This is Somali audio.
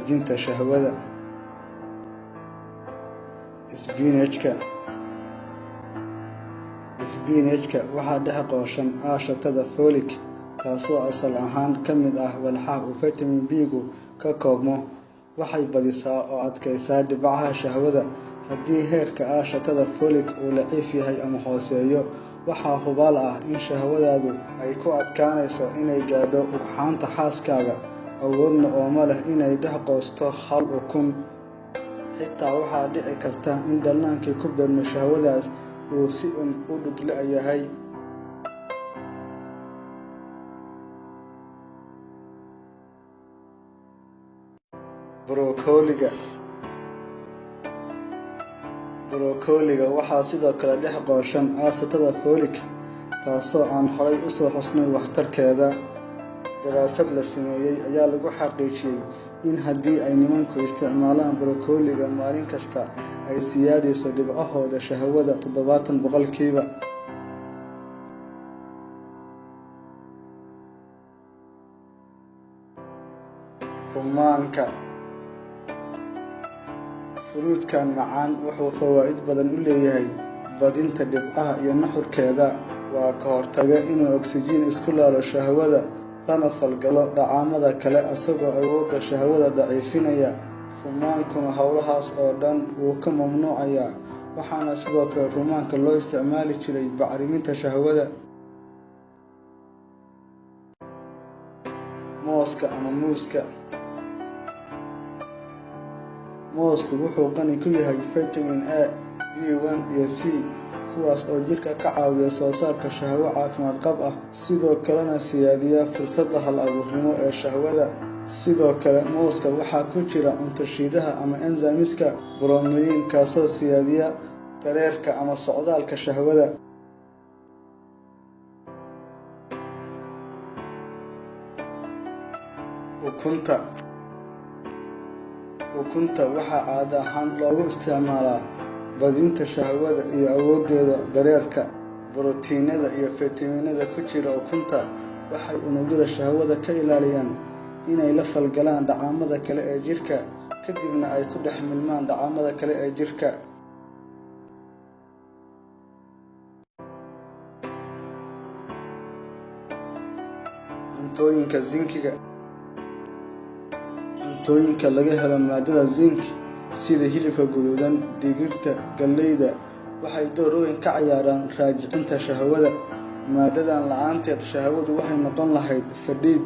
xoojinta shahwada. Spinachka waxaa dhex qooshan aashitada folic, taasoo asal ahaan ka mid ah walxaha uu vitamin B-gu ka koobmo. Waxay badisaa oo adkaysaa dhibcaha shahwada. Haddii heerka aashitada folic uu daciif yahay ama hooseeyo, waxaa hubaal ah in shahwadaadu ay ku adkaanayso inay gaadho ugxanta xaaskaaga, awoodna uma leh inay dhex qoosto hal ukun. Xitaa waxaa dhici karta in dhallaankii ku beermo shahwadaas uu si u dhug yahay. Broccoli-ga waxaa sidoo kale dhex qooshan aashitada folic, taasoo aan horay u soo xusnay waxtarkeeda. Daraasad la sameeyay ayaa lagu xaqiijiyay in haddii ay nimanku isticmaalaan broccoli-ga maalin kasta, ay siyaadayso dhibcahooda shahwada 70%. Rumaanka. Furuutkan macaan wuxuu fawaa'id badan u leeyahay badinta dhibcaha iyo nuxurkeeda. Waa ka hortaga inuu oksijiin isku laalo shahwada, lana falgalo dhacaamada kale isagoo awoodda shahwada daciifinaya. Rumaankuna howlahaas oo dhan wuu ka mamnuucayaa. Waxaana sidoo kale rumaanka loo isticmaali jiray bacriminta shahwada. Mooska ama muuska. Moosku wuxuu qani ku yahay vitamin A, B1 iyo C, kuwaas oo jirka ka caawiya soo saarka shahwo caafimaad qab ah, sidoo kalena siyaadiya fursadda hal-abuurnimo ee shahwada. Sidoo kale mooska waxaa ku jira cunto-shiidaha ama enzymeska bromelain, kaasoo siyaadiya dareerka ama socdaalka shahwada. Ukunta waxaa caadi ahaan loogu isticmaalaa badinta shahwada iyo awooddeeda dareerka. Borotiinada iyo fitamiinada ku jira ukunta waxay unugyada shahwada ka ilaaliyaan inay la falgalaan dhacaamada kale ee jirka, kadibna ay ku dhex milmaan dhacaamada kale ee jirka. Cuntooyinka zinkiga. Cuntooyinka laga helo maadada zinc sida hilibka guduudan, digirta, galleyda waxay door weyn ka ciyaaraan raajicinta shahwada. Maadadan la'aanteed shahwadu waxay noqon lahayd fadhiid.